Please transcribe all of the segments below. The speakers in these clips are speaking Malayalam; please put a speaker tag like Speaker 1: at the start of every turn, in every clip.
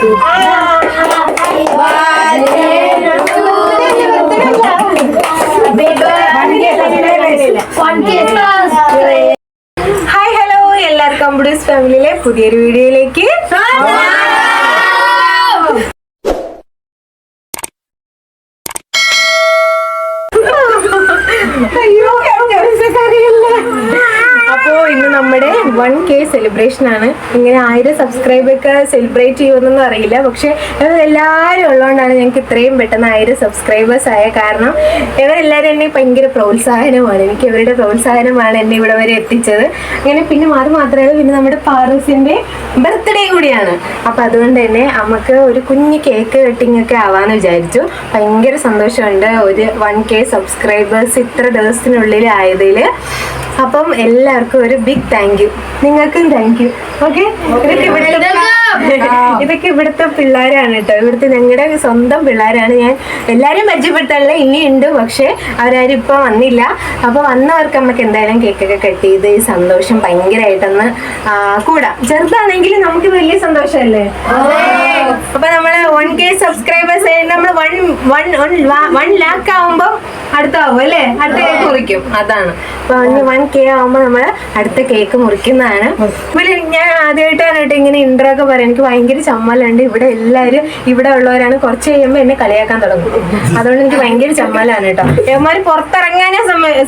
Speaker 1: ഹായ് ഹലോ, എല്ലാവർക്കും അമ്പുഡൂസ് ഫാമിലിയിലെ പുതിയൊരു വീഡിയോയിലേക്ക് അപ്പോൾ ഇന്ന് നമ്മുടെ 1K സെലിബ്രേഷൻ ആണ്. ഇങ്ങനെ 1000 സബ്സ്ക്രൈബൊക്കെ സെലിബ്രേറ്റ് ചെയ്യുമെന്നൊന്നും അറിയില്ല, പക്ഷെ എല്ലാവരും ഉള്ളതുകൊണ്ടാണ് ഞങ്ങൾക്ക് ഇത്രയും പെട്ടെന്ന് 1000 സബ്സ്ക്രൈബേഴ്സ് ആയ. കാരണം ഇവരെല്ലാവരും എന്നെ ഭയങ്കര പ്രോത്സാഹനമാണ്, എനിക്ക് ഇവരുടെ പ്രോത്സാഹനമാണ് എന്നെ ഇവിടെ വരെ എത്തിച്ചത്. അങ്ങനെ പിന്നെ അത് മാത്രമല്ല, പിന്നെ നമ്മുടെ പാറൂസിന്റെ ബർത്ത്ഡേ കൂടിയാണ്. അപ്പം അതുകൊണ്ട് തന്നെ നമുക്ക് ഒരു കുഞ്ഞ് കേക്ക് കട്ടിങ് ഒക്കെ ആവാന്ന് വിചാരിച്ചു. ഭയങ്കര സന്തോഷമുണ്ട് ഒരു 1K സബ്സ്ക്രൈബേഴ്സ് ഇത്ര ദിവസത്തിനുള്ളിൽ ആയതിൽ. അപ്പം എല്ലാവർക്കും ഒരു ബിഗ് താങ്ക് യു. നിങ്ങൾക്കും താങ്ക് യു. ഓക്കെ, ഇതൊക്കെ ഇവിടുത്തെ പിള്ളേരാണ് കേട്ടോ, ഇവിടുത്തെ ഞങ്ങളുടെ സ്വന്തം പിള്ളേരാണ്. ഞാൻ എല്ലാവരും പരിചയപ്പെടുത്താനുള്ള ഇനിയുണ്ട്, പക്ഷെ അവരാരും ഇപ്പൊ വന്നില്ല. അപ്പൊ വന്നവർക്ക് നമുക്ക് എന്തായാലും കേക്കൊക്കെ കട്ട് ചെയ്ത് ഈ സന്തോഷം ഭയങ്കരമായിട്ടൊന്ന് കൂടാം. ചെറുതാണെങ്കിലും നമുക്ക് വലിയ സന്തോഷമല്ലേ. അപ്പൊ നമ്മള് 1K സബ്സ്ക്രൈബേഴ്സ് നമ്മൾ 1 lakh ആവുമ്പോ അടുത്താവും അല്ലേ, അടുത്ത കേക്ക് മുറിക്കും. അതാണ്. അപ്പൊ 1K ആവുമ്പോ നമ്മള് അടുത്ത കേക്ക് മുറിക്കുന്നതാണ്. ഞാൻ ആദ്യമായിട്ടാണ് കേട്ടോ ഇങ്ങനെ ഇൻട്രോ ഒക്കെ പറയാം. എനിക്ക് ഭയങ്കര ചമ്മലുണ്ട്. ഇവിടെ എല്ലാവരും ഇവിടെ ഉള്ളവരാണ്, കുറച്ച് കഴിയുമ്പോൾ എന്നെ കളിയാക്കാൻ തുടങ്ങും. അതുകൊണ്ട് എനിക്ക് ഭയങ്കര ചമ്മലാണ് കേട്ടോ. ഇവന്മാര് പുറത്തിറങ്ങാനേ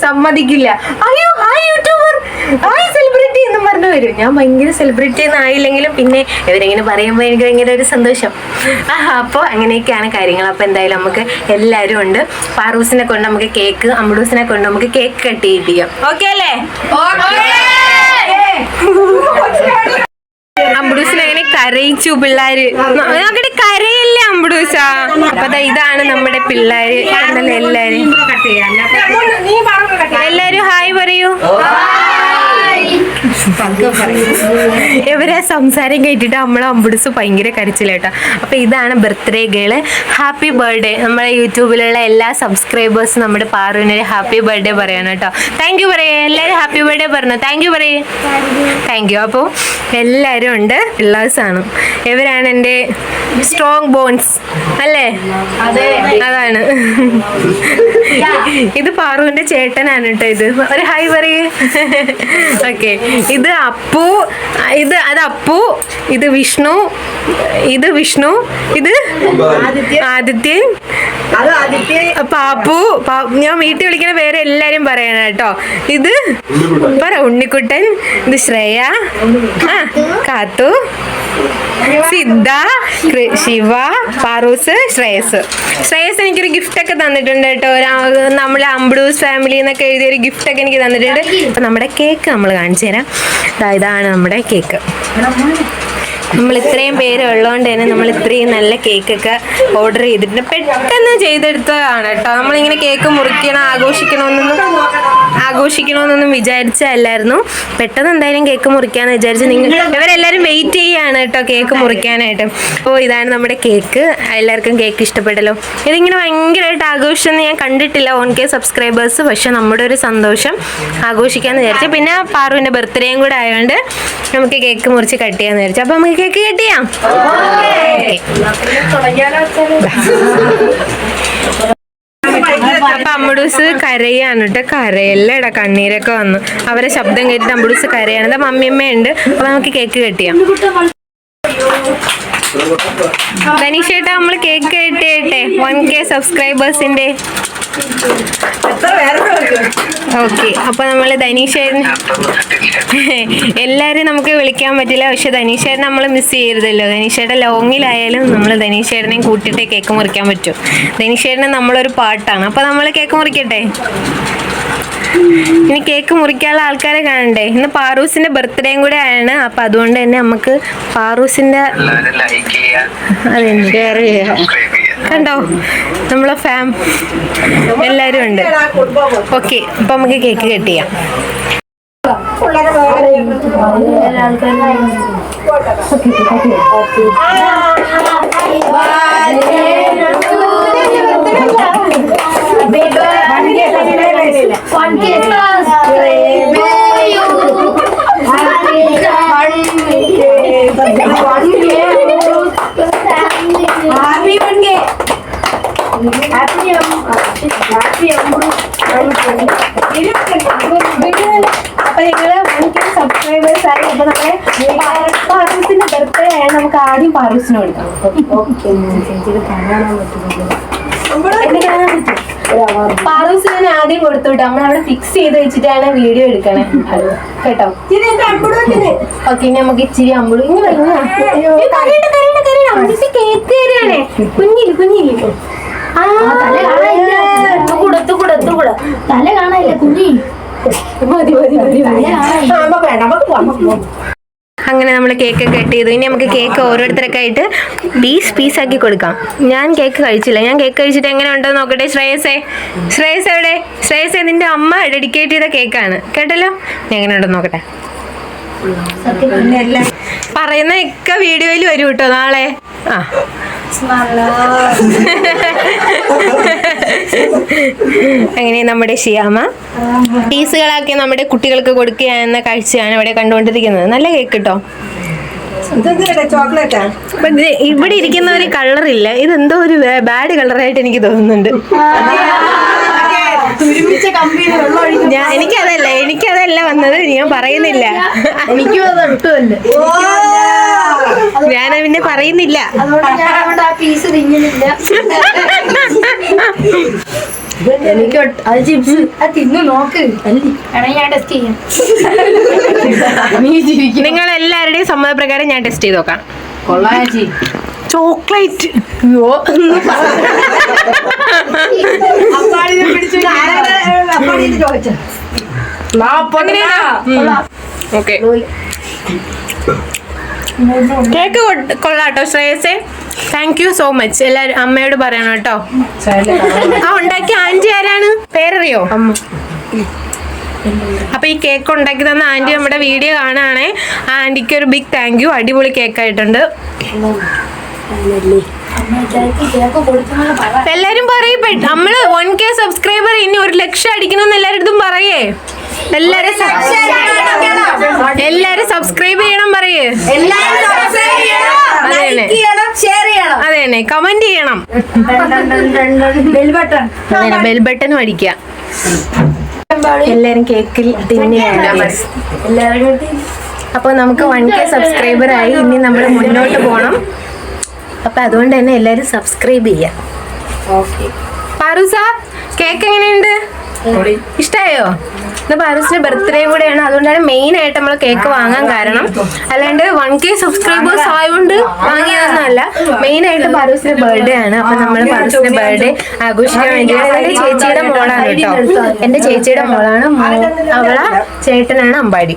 Speaker 1: സമ്മതിക്കില്ല. അയ്യോ ഹായ് യൂട്യൂബർ, ഹായ് സെലിബ്രിറ്റി എന്നും പറഞ്ഞു വരും. ഞാൻ ഭയങ്കര സെലിബ്രിറ്റി ഒന്നും ആയില്ലെങ്കിലും പിന്നെ ഇവരെങ്ങനെ പറയുമ്പോൾ എനിക്ക് ഭയങ്കര ഒരു സന്തോഷം. അപ്പോൾ അങ്ങനെയൊക്കെയാണ് കാര്യങ്ങൾ. അപ്പോൾ എന്തായാലും നമുക്ക് എല്ലാവരും ഉണ്ട്. പാറൂസിനെ കൊണ്ട് നമുക്ക് കേക്ക്, അമ്പുഡൂസിനെ കൊണ്ട് നമുക്ക് കേക്ക് കട്ട് ചെയ്യിപ്പിക്കാം. ഓക്കെ അല്ലേ? അമ്പുഡൂസിനെ അങ്ങനെ കരയിച്ചു പിള്ളേര്. നോക്കട്ടെ, കരയല്ലേ അമ്പുഡൂസ. അപ്പൊ ഇതാണ് നമ്മുടെ പിള്ളേര്. എല്ലാരും ഹായ് പറയൂ. ഇവരെ സംസാരം കേട്ടിട്ട് നമ്മളെ അമ്പുഡൂസ് ഭയങ്കര കരച്ചിലേട്ടാ. അപ്പൊ ഇതാണ് ബർത്ത്ഡേ ഗേള്. Happy birthday. നമ്മുടെ യൂട്യൂബിലുള്ള എല്ലാ സബ്സ്ക്രൈബേഴ്സും നമ്മുടെ പാറുവിന് ഹാപ്പി ബർത്ത്ഡേ പറയണം കേട്ടോ. താങ്ക് യു പറയേ. എല്ലാവരും ഹാപ്പി ബർത്ത്ഡേ പറഞ്ഞു. താങ്ക് യു പറയേ. Thank you. അപ്പോൾ എല്ലാവരും ഉണ്ട്, പിള്ളേഴ്സാണ്. ഇവരാണ് എൻ്റെ സ്ട്രോങ് ബോൺസ് അല്ലേ? അതാണ്. ഇത് പാറുവിന്റെ ചേട്ടനാണ് കേട്ടോ. ഇത് ഒരു ഹായ് പറയേ. ഓക്കെ, ഇത് അപ്പു, അത് അപ്പു, ഇത് വിഷ്ണു, ഇത് ആദിത്യൻ, പാപ്പു. ഞാൻ വീട്ടിൽ വിളിക്കുന്ന പേര് എല്ലാരും പറയണം കേട്ടോ. ഇത് പറ ഉണ്ണിക്കുട്ടൻ, ഇത് ശ്രേയ, കാത്തു, സിദ്ധ, ശിവ, പാറൂസ്, ശ്രേയസ്. എനിക്കൊരു ഗിഫ്റ്റ് ഒക്കെ തന്നിട്ടുണ്ട് കേട്ടോ. നമ്മളെ അമ്പുഡൂസ് ഫാമിലി എന്നൊക്കെ എഴുതിയൊരു ഗിഫ്റ്റ് ഒക്കെ എനിക്ക് തന്നിട്ടുണ്ട്. അപ്പൊ നമ്മുടെ കേക്ക് നമ്മൾ കാണിച്ചു തരാം. ഇതാണ് നമ്മുടെ കേക്ക്. നമ്മൾ ഇത്രയും പേര് ഉള്ളതുകൊണ്ട് തന്നെ നമ്മൾ ഇത്രയും നല്ല കേക്കൊക്കെ ഓർഡർ ചെയ്തിട്ടുണ്ട്. പെട്ടെന്ന് ചെയ്തെടുത്തതാണ് കേട്ടോ. നമ്മളിങ്ങനെ കേക്ക് ആഘോഷിക്കണമെന്നൊന്നും വിചാരിച്ചല്ലായിരുന്നു. പെട്ടെന്ന് എന്തായാലും കേക്ക് മുറിക്കാന്ന് വിചാരിച്ചു. ഇവരെല്ലാവരും വെയിറ്റ് ചെയ്യാണ് കേട്ടോ കേക്ക് മുറിക്കാനായിട്ട്. അപ്പോൾ ഇതാണ് നമ്മുടെ കേക്ക്. എല്ലാവർക്കും കേക്ക് ഇഷ്ടപ്പെട്ടല്ലോ. ഇതിങ്ങനെ ഭയങ്കരമായിട്ട് ആഘോഷിച്ചെന്ന് ഞാൻ കണ്ടിട്ടില്ല 1K സബ്സ്ക്രൈബേഴ്സ്. പക്ഷെ നമ്മുടെ ഒരു സന്തോഷം ആഘോഷിക്കാന്ന് വിചാരിച്ചു. പിന്നെ പാറുവിൻ്റെ ബർത്ത്ഡേയും കൂടെ ആയതുകൊണ്ട് നമുക്ക് കേക്ക് മുറിച്ച് കട്ട് ചെയ്യാന്ന് വിചാരിച്ചു. അപ്പോൾ നമുക്ക് കേക്ക് കട്ട് ചെയ്യാം. അപ്പൊ അമ്പുഡൂസ് കരയാണ് കേട്ടോ. കരയല്ലേടാ, കണ്ണീരൊക്കെ വന്നു. അവരെ ശബ്ദം കേട്ടിട്ട് അമ്പുഡൂസ് കരയാണ്. എന്താ മമ്മിയമ്മയുണ്ട്. അപ്പൊ നമുക്ക് കേക്ക് കട്ട് ചെയ്യാം. ധനീഷേട്ടാ, നമ്മള് കേക്ക് കട്ട് ചെയ്യട്ടെ 1K സബ്സ്ക്രൈബേഴ്സിന്റെ. ഓക്കെ, അപ്പൊ നമ്മള് ധനീഷേട്ടൻ എല്ലാരും നമുക്ക് വിളിക്കാൻ പറ്റില്ല, പക്ഷെ ധനീഷേട്ടൻ നമ്മൾ മിസ് ചെയ്യരുതല്ലോ. ധനീഷേട്ടൻ ലോങ്ങിലായാലും നമ്മൾ ധനീഷേട്ടനെയും കൂട്ടിയിട്ടേ കേക്ക് മുറിക്കാൻ പറ്റും. ധനീഷേട്ടന് നമ്മളൊരു പാട്ടാണ്. അപ്പൊ നമ്മൾ കേക്ക് മുറിക്കട്ടെ. ഇനി കേക്ക് മുറിക്കാനുള്ള ആൾക്കാരെ കാണണ്ടേ. ഇന്ന് പാറൂസിന്റെ ബർത്ത്ഡേയും കൂടെ ആണ്. അപ്പൊ അതുകൊണ്ട് തന്നെ നമുക്ക് പാറൂസിന്റെ കണ്ടോ, നമ്മളെ ഫാം എല്ലാരും ഉണ്ട്. ഓക്കെ, അപ്പൊ നമുക്ക് കേക്ക് കട്ട് ചെയ്യാം. അപ്പൊ ഞങ്ങള് 1K സബ്സ്ക്രൈബേഴ്സ് ആയി. അപ്പൊ നമ്മളെ പാറൂസിന്റെ ബർത്ത്ഡേ ആണ്. നമുക്ക് ആദ്യം പാറൂസിന് കൊടുക്കാം. പാറൂസിന് ആദ്യം കൊടുത്തു വിട്ടോ. നമ്മളവിടെ ഫിക്സ് ചെയ്ത് വെച്ചിട്ടാണ് വീഡിയോ എടുക്കണേ കേട്ടോ. ഓക്കെ, ഇനി നമുക്ക് ഇച്ചിരി അമ്പുളി ഇനി കേക്ക് തരാണേ. കുഞ്ഞില്
Speaker 2: തല കാണാനില്ല കുഞ്ഞി.
Speaker 1: അങ്ങനെ നമ്മൾ കേക്ക് കട്ട് ചെയ്തു. ഇനി നമുക്ക് കേക്ക് ഓരോരുത്തരൊക്കെ ആയിട്ട് പീസാക്കി കൊടുക്കാം. ഞാൻ കേക്ക് കഴിച്ചില്ല. ഞാൻ കേക്ക് കഴിച്ചിട്ട് എങ്ങനെ ഉണ്ടോ നോക്കട്ടെ. ശ്രേയസ് എവിടെ? ശ്രേയസ് നിന്റെ അമ്മ ഡെഡിക്കേറ്റ് ചെയ്ത കേക്കാണ് കേട്ടല്ലോ. എങ്ങനെ ഉണ്ടോ നോക്കട്ടെ. പറയുന്നൊക്കെ വീഡിയോയിൽ വരും കേട്ടോ നാളെ. അങ്ങനെ നമ്മുടെ ഷിയാമ പീസുകളാക്കി നമ്മുടെ കുട്ടികൾക്ക് കൊടുക്കുക എന്ന കാഴ്ചയാണ് ഇവിടെ കണ്ടുകൊണ്ടിരിക്കുന്നത്. നല്ല കേക്ക് കേട്ടോ. ഇവിടെ ഇരിക്കുന്ന ഒരു കളറില്ല. ഇതെന്തോ ഒരു ബാഡ് കളറായിട്ട് എനിക്ക് തോന്നുന്നുണ്ട്. എനിക്കതല്ല വന്നത്. ഞാൻ പറയുന്നില്ല. ഞാൻ പിന്നെ പറയുന്നില്ല.
Speaker 2: എനിക്ക് അത് ചിപ്സ് തിന്നു നോക്ക്. ഞാൻ ടെസ്റ്റ് ചെയ്യാം.
Speaker 1: നിങ്ങൾ എല്ലാവരുടെയും സമ്മതപ്രകാരം ഞാൻ ടെസ്റ്റ് ചെയ്ത് നോക്കാം. Chocolate okay. കേക്ക് കൊള്ളാട്ടോ ശ്രേയസേ. Thank you so much. എല്ലാരും അമ്മയോട് പറയണം കേട്ടോ. ഉണ്ടാക്കിയ ആന്റി ആരാണ്? പേരറിയോ? അപ്പൊ ഈ കേക്ക് ഉണ്ടാക്കി തന്ന ആന്റി നമ്മുടെ വീഡിയോ കാണുകയാണെ. ആന്റിക്ക് ഒരു ബിഗ് താങ്ക് യു. അടിപൊളി കേക്കായിട്ടുണ്ട്. എല്ലാരും പറയും നമ്മള് 1K സബ്സ്ക്രൈബർ ഇനി 1 ലക്ഷം അടിക്കണമെന്ന് എല്ലാവരും പറയേ. എല്ലാരും സബ്സ്ക്രൈബ് ചെയ്യണം പറയേ. അതെ തന്നെ, കമന്റ് ചെയ്യണം. ബെൽ ബട്ടണും അടിക്കുക. എല്ലാരും കേക്കിൽ തിന്നെയാണ്. അപ്പൊ നമുക്ക് 1K സബ്സ്ക്രൈബർ ആയി. ഇനി നമ്മൾ മുന്നോട്ട് പോണം. അപ്പൊ അതുകൊണ്ട് തന്നെ എല്ലാരും സബ്സ്ക്രൈബ് ചെയ്യാം. പാറൂസ കേക്ക് എങ്ങനെയുണ്ട്? ഇഷ്ടായോ? ഇന്ന് പാറൂസിന്റെ ബർത്ത്ഡേ കൂടെയാണ്. അതുകൊണ്ടാണ് മെയിൻ ആയിട്ട് നമ്മൾ കേക്ക് വാങ്ങാൻ കാരണം. അല്ലാണ്ട് 1K സബ്സ്ക്രൈബേഴ്സ് ആയതുകൊണ്ട് വാങ്ങിയതൊന്നുമല്ല. മെയിൻ ആയിട്ട് പാറൂസിന്റെ ബർത്ത്ഡേ ആണ്. അപ്പൊ നമ്മൾ പാറൂസിന്റെ ബർത്ത്ഡേ ആഘോഷിക്കാൻ വേണ്ടി എന്റെ ചേച്ചിയുടെ മോളാണ് കേട്ടോ. എന്റെ ചേച്ചിയുടെ മോളാണ്. അവളെ ചേട്ടനാണ് അമ്പാടി.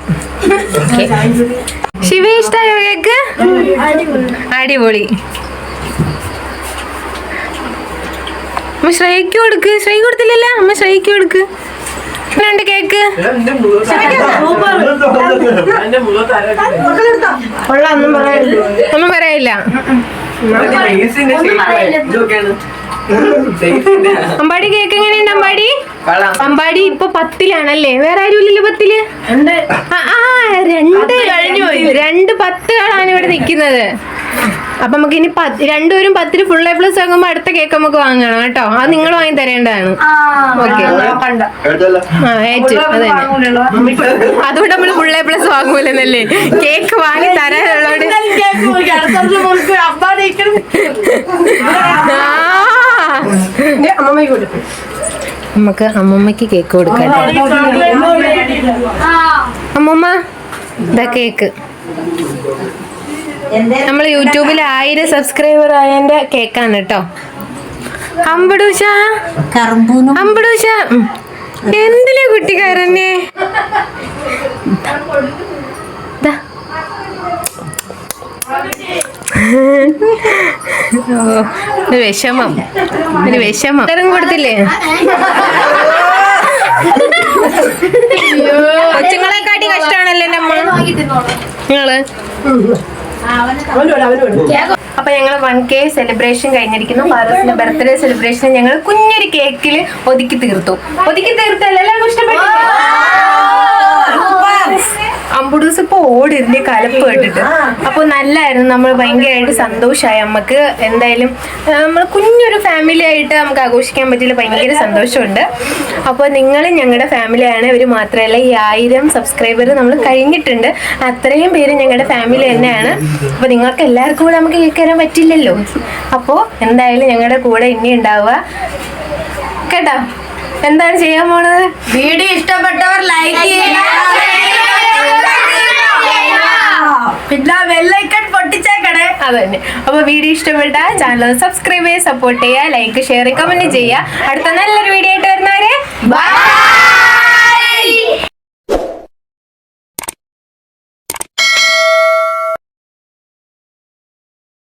Speaker 1: ശിവ ഇഷ്ടായോ കേക്ക്? അടിപൊളി. അമ്മ ശ്രേയക്ക് കൊടുക്ക്. ശ്രേയ കൊടുത്തില്ലല്ലോ. അമ്മ ശ്രേയക്ക് കൊടുക്ക്. എങ്ങനെയുണ്ട് കേക്ക്? ഒന്നും പറയില്ല. അമ്പാടി കേക്ക് എങ്ങനെയുണ്ട് അമ്പാടി? അമ്പാടി ഇപ്പൊ 10ലാണല്ലേ? വേറെ ആരും ഇല്ലല്ലോ 10ല്. 2 10കളാണ് ഇവിടെ നിക്കുന്നത്. അപ്പൊ നമുക്ക് ഇനി രണ്ടുപേരും 10ല് ഫുൾ A+ ആകുമ്പോ അടുത്ത കേക്ക് നമുക്ക് വാങ്ങണം കേട്ടോ. അത് നിങ്ങൾ വാങ്ങി തരേണ്ടതാണ്. ഓക്കെ. അതുകൊണ്ട് നമ്മള് ഫുൾ A+ വാങ്ങൂലെന്നല്ലേ? കേക്ക് വാങ്ങി തരാനുള്ളോട് നമുക്ക് അമ്മമ്മക്ക് കേക്ക് കൊടുക്കാം. അമ്മമ്മ ഇതാ കേക്ക്. നമ്മൾ യൂട്യൂബിൽ 1000 സബ്സ്ക്രൈബർ ആയതിന്റെ കേക്കാണ് കേട്ടോ. അമ്പടൂശ എന്തിനാ കുട്ടിക്കാരനെ? ഒരു വിഷമം തരം കൊടുത്തില്ലേ? കൊച്ചുങ്ങളെക്കാട്ടി കഷ്ടമാണല്ലോ എൻ്റെ അമ്മ. നിങ്ങള് അപ്പൊ ഞങ്ങൾ 1K സെലിബ്രേഷൻ കഴിഞ്ഞിരിക്കുന്നു. പാറൂസിന്റെ ബർത്ത്ഡേ സെലിബ്രേഷൻ ഞങ്ങൾ കുഞ്ഞൊരു കേക്കിൽ ഒതുക്കി തീർത്തു. എല്ലാവർക്കും ഇഷ്ടപ്പെട്ടു. പാമ്പുടൂസ് ഇപ്പൊ ഓടിരുന്ന് കലപ്പ് കേട്ടിട്ട്. അപ്പൊ നല്ലായിരുന്നു, നമ്മൾ ഭയങ്കരമായിട്ട് സന്തോഷമായി. നമുക്ക് എന്തായാലും നമ്മൾ കുഞ്ഞൊരു ഫാമിലി ആയിട്ട് നമുക്ക് ആഘോഷിക്കാൻ പറ്റില്ല, ഭയങ്കര സന്തോഷമുണ്ട്. അപ്പോൾ നിങ്ങൾ ഞങ്ങളുടെ ഫാമിലിയാണ്. ഇവർ മാത്രമല്ല, ഈ 1000 സബ്സ്ക്രൈബർ നമ്മൾ കഴിഞ്ഞിട്ടുണ്ട്. അത്രയും പേര് ഞങ്ങളുടെ ഫാമിലി തന്നെയാണ്. അപ്പോൾ നിങ്ങൾക്ക് എല്ലാവർക്കും കൂടെ നമുക്ക് കേക്ക് തരാൻ പറ്റില്ലല്ലോ. അപ്പോൾ എന്തായാലും ഞങ്ങളുടെ കൂടെ ഇനി ഉണ്ടാവുക കേട്ടോ. എന്താണ് ചെയ്യാൻ പോണത്?
Speaker 2: വീഡിയോ ഇഷ്ടപ്പെട്ടവർ ലൈക്ക് ചെയ്യുക, പിന്നെ ബെല്ലൈക്കൺ പൊട്ടിച്ചേക്കണേ.
Speaker 1: അത് തന്നെ. അപ്പോൾ വീഡിയോ ഇഷ്ടപ്പെട്ടാൽ ചാനൽ സബ്സ്ക്രൈബ് ചെയ്യുക, സപ്പോർട്ട് ചെയ്യുക, ലൈക്ക് ഷെയർ കമന്റ് ചെയ്യുക. അടുത്ത നല്ലൊരു വീഡിയോ ആയിട്ട് വരുന്നവരെ ബൈ.